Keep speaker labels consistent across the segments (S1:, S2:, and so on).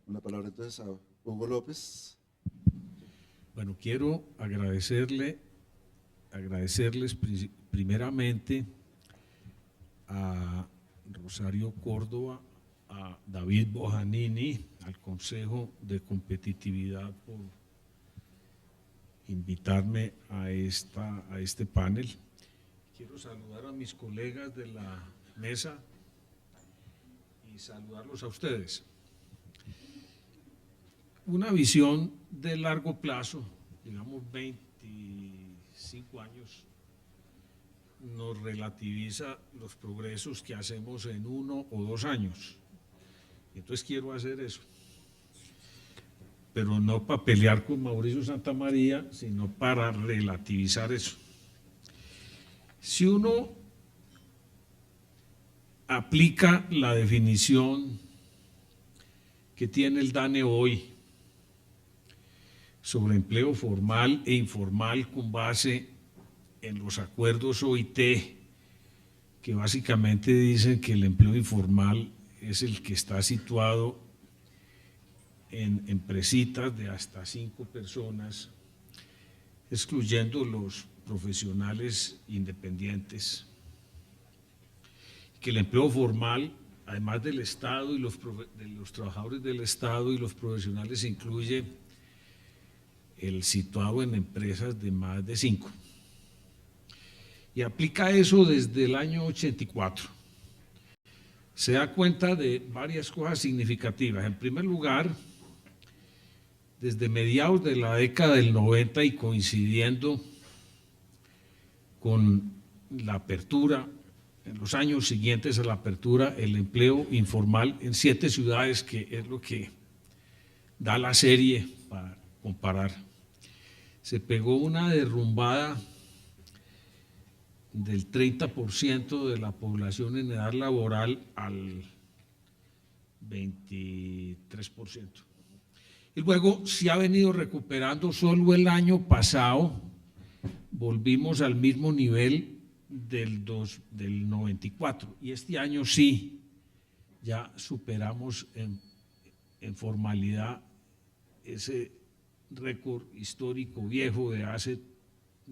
S1: La palabra entonces a Hugo López.
S2: Bueno, quiero agradecerles primeramente a Rosario Córdoba, a David Bojanini, al Consejo de Competitividad por invitarme a este panel. Quiero saludar a mis colegas de la mesa y saludarlos a ustedes. Una visión de largo plazo, digamos 25 años, nos relativiza los progresos que hacemos en 1 o 2 años. Entonces quiero hacer eso, pero no para pelear con Mauricio Santamaría, sino para relativizar eso. Si uno aplica la definición que tiene el DANE hoy sobre empleo formal e informal con base en los acuerdos OIT, que básicamente dicen que el empleo informal es el que está situado en empresitas de hasta 5 personas, excluyendo los profesionales independientes, que el empleo formal, además del Estado y de los trabajadores del Estado y los profesionales, incluye el situado en empresas de más de 5. Y aplica eso desde el año 84. Se da cuenta de varias cosas significativas. En primer lugar, desde mediados de la década del 90 y coincidiendo con la apertura, en los años siguientes a la apertura, el empleo informal en 7 ciudades, que es lo que da la serie para comparar, se pegó una derrumbada del 30% de la población en edad laboral al 23%. Y luego se ha venido recuperando. Solo el año pasado volvimos al mismo nivel del 94, y este año sí, ya superamos en formalidad ese récord histórico viejo de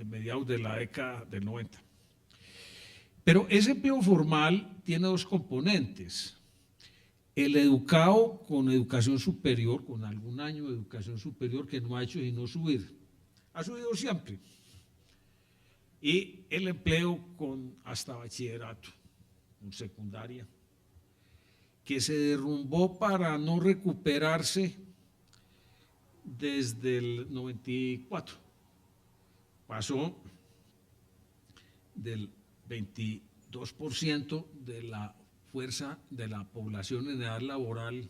S2: mediados de la década del 90. Pero ese empleo formal tiene 2 componentes. El educado con educación superior, con algún año de educación superior, que no ha hecho sino subir, ha subido siempre. Y el empleo con hasta bachillerato, con secundaria, que se derrumbó para no recuperarse desde el 94. Pasó del 22% de la fuerza de la población en edad laboral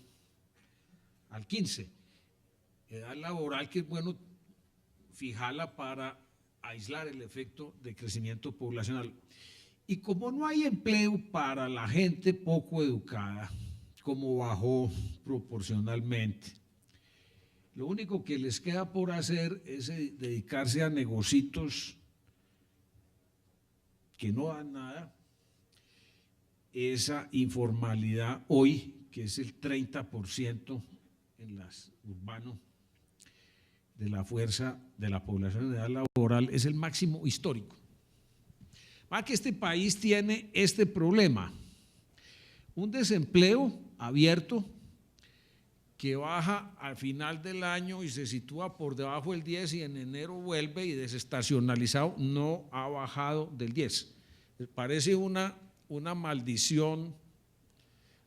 S2: al 15%. Edad laboral que es bueno fijarla para aislar el efecto de crecimiento poblacional. Y como no hay empleo para la gente poco educada, como bajó proporcionalmente, lo único que les queda por hacer es dedicarse a negocios que no dan nada. Esa informalidad hoy, que es el 30% en las urbanas de la fuerza de la población en edad laboral, es el máximo histórico. Va que este país tiene este problema: un desempleo abierto que baja al final del año y se sitúa por debajo del 10, y en enero vuelve, y desestacionalizado no ha bajado del 10. Parece una maldición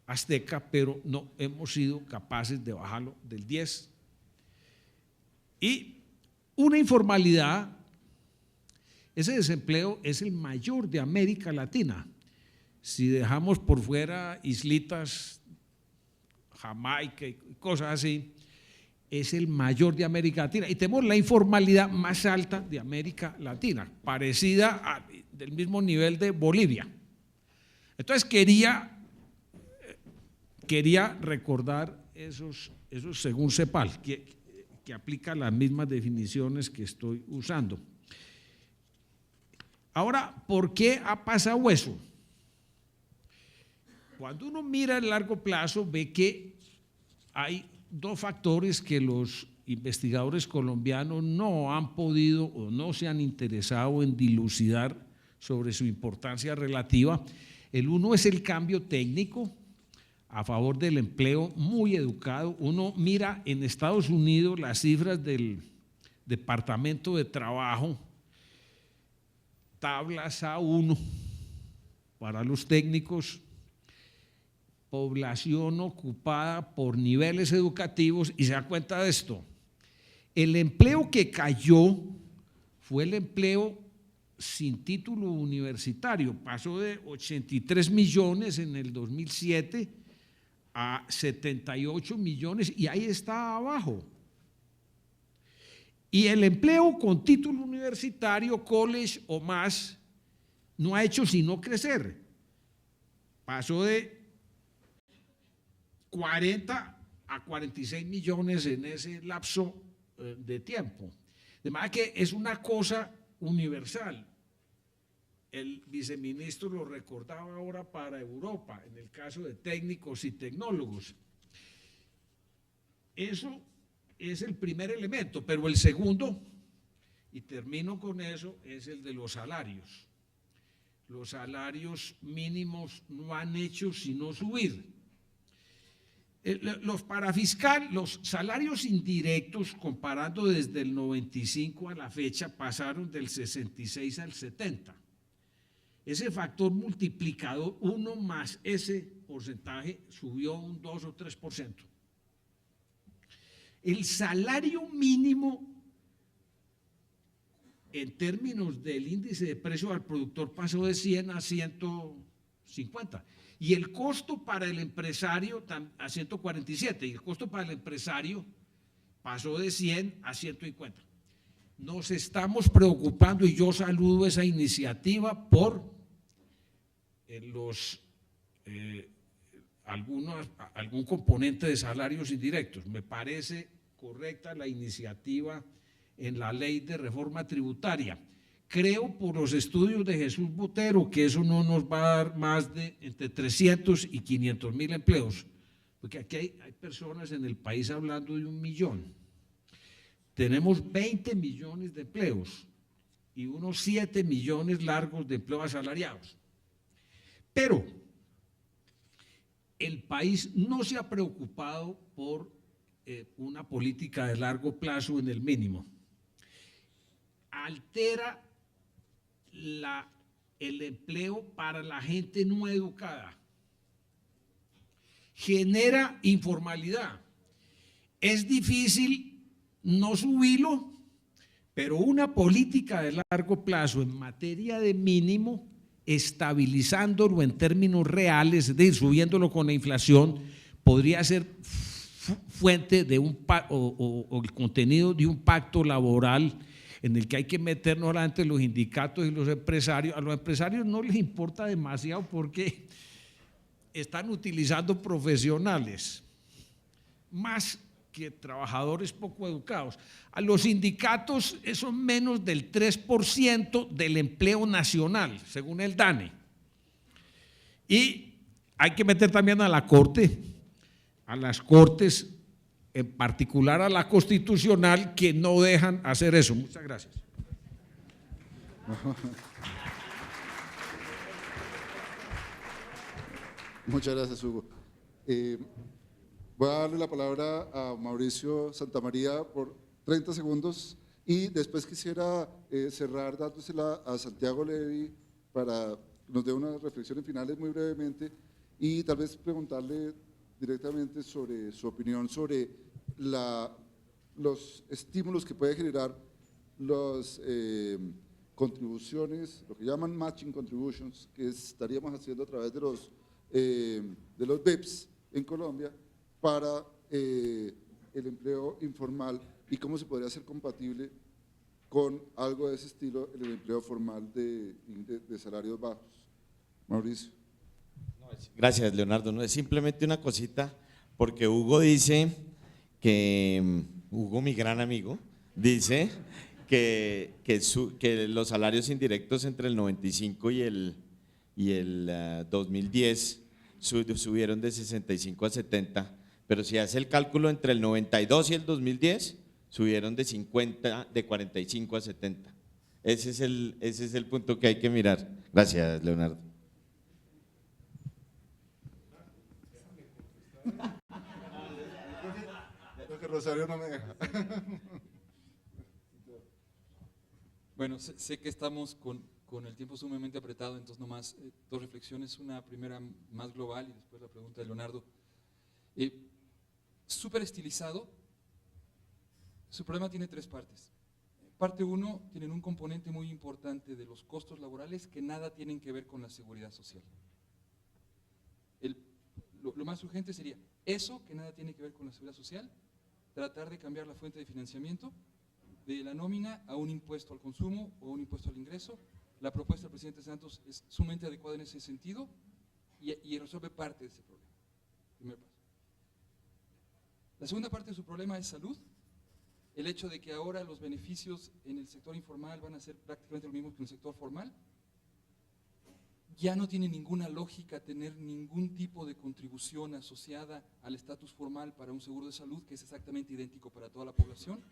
S2: azteca, pero no hemos sido capaces de bajarlo del 10. Y una informalidad, ese desempleo es el mayor de América Latina. Si dejamos por fuera islitas, Jamaica y cosas así, es el mayor de América Latina. Y tenemos la informalidad más alta de América Latina, parecida del mismo nivel de Bolivia. Entonces quería recordar esos según CEPAL, que aplica las mismas definiciones que estoy usando. Ahora, ¿por qué ha pasado eso? Cuando uno mira a largo plazo, ve que hay dos factores que los investigadores colombianos no han podido o no se han interesado en dilucidar sobre su importancia relativa. El uno es el cambio técnico a favor del empleo muy educado. Uno mira en Estados Unidos las cifras del Departamento de Trabajo, tablas A1 para los técnicos, población ocupada por niveles educativos, y se da cuenta de esto. El empleo que cayó fue el empleo sin título universitario, pasó de 83 millones en el 2007 a 78 millones y ahí está abajo. Y el empleo con título universitario, college o más, no ha hecho sino crecer. Pasó de 40 a 46 millones en ese lapso de tiempo. De manera que es una cosa universal. El viceministro lo recordaba ahora para Europa, en el caso de técnicos y tecnólogos. Eso es el primer elemento, pero el segundo, y termino con eso, es el de los salarios. Los salarios mínimos no han hecho sino subir. Los salarios indirectos, comparando desde el 95 a la fecha, pasaron del 66 al 70. Ese factor multiplicador, 1 más ese porcentaje, subió un 2 o 3%. El salario mínimo, en términos del índice de precio al productor, pasó de 100 a 150. Y el costo para el empresario a 147, y el costo para el empresario pasó de 100 a 150. Nos estamos preocupando, y yo saludo esa iniciativa por algún componente de salarios indirectos. Me parece correcta la iniciativa en la ley de reforma tributaria. Creo, por los estudios de Jesús Botero, que eso no nos va a dar más de entre 300 y 500 mil empleos, porque aquí hay personas en el país hablando de 1 millón. Tenemos 20 millones de empleos y unos 7 millones largos de empleos asalariados. Pero el país no se ha preocupado por una política de largo plazo en el mínimo. Altera el empleo para la gente no educada, genera informalidad. Es difícil no subirlo, pero una política de largo plazo en materia de mínimo, estabilizándolo en términos reales, es decir, subiéndolo con la inflación, podría ser fuente de o el contenido de un pacto laboral en el que hay que meter no solamente los sindicatos y los empresarios. A los empresarios no les importa demasiado porque están utilizando profesionales más que trabajadores poco educados. A los sindicatos son menos del 3% del empleo nacional, según el DANE. Y hay que meter también a la Corte, a las Cortes, en particular a la Constitucional, que no dejan hacer eso. Muchas gracias.
S1: Muchas gracias, Hugo. Voy a darle la palabra a Mauricio Santamaría por 30 segundos y después quisiera cerrar dándosela a Santiago Levi para que nos dé unas reflexiones finales muy brevemente y tal vez preguntarle directamente sobre su opinión sobre los estímulos que puede generar las contribuciones, lo que llaman matching contributions, que estaríamos haciendo a través de los BEPS en Colombia para el empleo informal y cómo se podría hacer compatible con algo de ese estilo en el empleo formal de salarios bajos. Mauricio.
S3: Gracias, Leonardo. No es simplemente una cosita, porque Hugo dice que, Hugo, mi gran amigo, dice que los salarios indirectos entre el 95 y el 2010 subieron de 65 a 70, pero si hace el cálculo entre el 92 y el 2010, subieron de 45 a 70. Ese es el punto que hay que mirar. Gracias, Leonardo.
S1: Creo que Rosario no me deja.
S4: Bueno, sé que estamos con el tiempo sumamente apretado, entonces nomás dos reflexiones, una primera más global y después la pregunta de Leonardo. Súper estilizado, su problema tiene tres partes. Parte uno, tienen un componente muy importante de los costos laborales que nada tienen que ver con la seguridad social. Lo más urgente sería eso, que nada tiene que ver con la seguridad social, tratar de cambiar la fuente de financiamiento de la nómina a un impuesto al consumo o a un impuesto al ingreso. La propuesta del presidente Santos es sumamente adecuada en ese sentido y resuelve parte de ese problema. Primer paso. La segunda parte de su problema es salud. El hecho de que ahora los beneficios en el sector informal van a ser prácticamente lo mismo que en el sector formal. Ya no tiene ninguna lógica tener ningún tipo de contribución asociada al estatus formal para un seguro de salud que es exactamente idéntico para toda la población.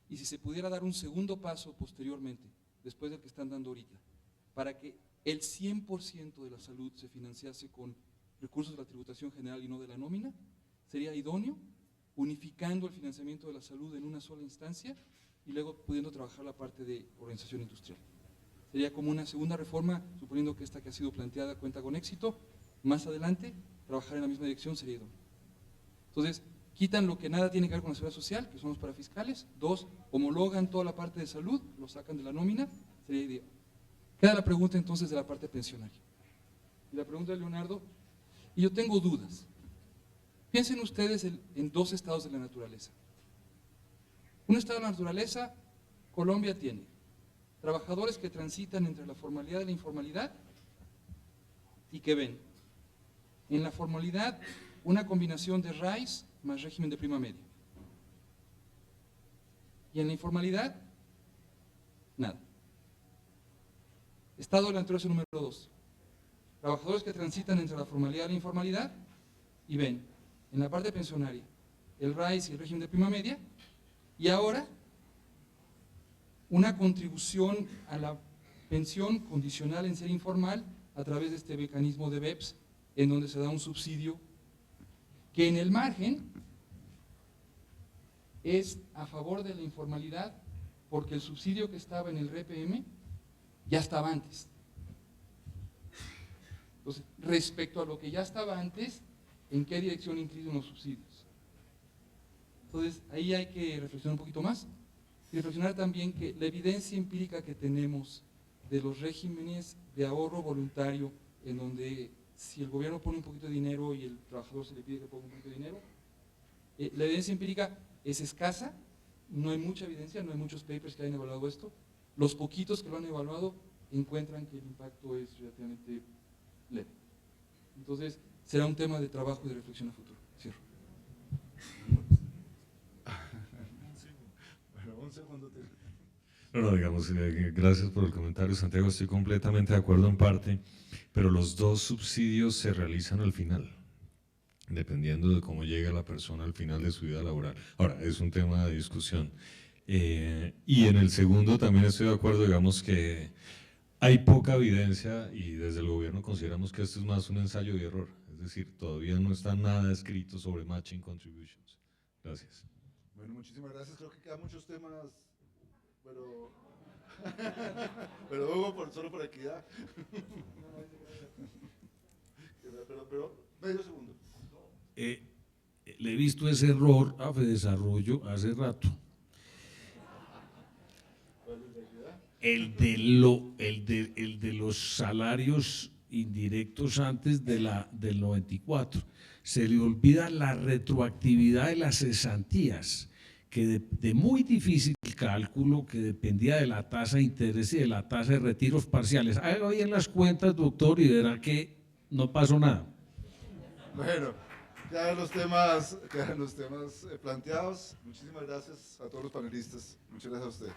S4: Y si se pudiera dar un segundo paso posteriormente, después del que están dando ahorita, para que el 100% de la salud se financiase con recursos de la tributación general y no de la nómina, sería idóneo, unificando el financiamiento de la salud en una sola instancia y luego pudiendo trabajar la parte de organización industrial. Sería como una segunda reforma, suponiendo que esta que ha sido planteada cuenta con éxito, más adelante trabajar en la misma dirección sería idóneo. Entonces, quitan lo que nada tiene que ver con la seguridad social, que son los parafiscales. Dos, homologan toda la parte de salud, lo sacan de la nómina, sería ideal. Queda la pregunta entonces de la parte pensionaria. Y la pregunta de Leonardo, y yo tengo dudas. Piensen ustedes en dos estados de la naturaleza. Un estado de la naturaleza, Colombia tiene trabajadores que transitan entre la formalidad y la informalidad y que ven en la formalidad una combinación de RAIS más régimen de prima media. Y en la informalidad, nada. Estado de la naturaleza número 2. Trabajadores que transitan entre la formalidad y la informalidad y ven en la parte pensionaria el RAIS y el régimen de prima media y ahora una contribución a la pensión condicional en ser informal a través de este mecanismo de BEPS en donde se da un subsidio que en el margen es a favor de la informalidad porque el subsidio que estaba en el RPM ya estaba antes. Entonces, respecto a lo que ya estaba antes, ¿en qué dirección inciden los subsidios? Entonces, ahí hay que reflexionar un poquito más y reflexionar también que la evidencia empírica que tenemos de los regímenes de ahorro voluntario en donde si el gobierno pone un poquito de dinero y el trabajador se le pide que ponga un poquito de dinero, la evidencia empírica es escasa, no hay mucha evidencia, no hay muchos papers que hayan evaluado esto. Los poquitos que lo han evaluado encuentran que el impacto es relativamente leve. Entonces, será un tema de trabajo y de reflexión a futuro. Cierro.
S1: Bueno, un segundo.
S5: No, digamos, gracias por el comentario, Santiago. Estoy completamente de acuerdo en parte, pero los dos subsidios se realizan al final, dependiendo de cómo llega la persona al final de su vida laboral. Ahora, es un tema de discusión. Y en el segundo también estoy de acuerdo, digamos que hay poca evidencia y desde el gobierno consideramos que esto es más un ensayo y error. Es decir, todavía no está nada escrito sobre matching contributions. Gracias.
S1: Bueno, muchísimas gracias. Creo que quedan muchos temas, pero Hugo, solo por equidad. Pero medio segundo.
S2: Le he visto ese error a Fedesarrollo hace rato. El de los salarios indirectos antes del 94. Se le olvida la retroactividad de las cesantías, que de muy difícil cálculo, que dependía de la tasa de interés y de la tasa de retiros parciales. Haga bien las cuentas, doctor, y verá que no pasó nada.
S1: Bueno, quedan los temas planteados. Muchísimas gracias a todos los panelistas. Muchas gracias a usted.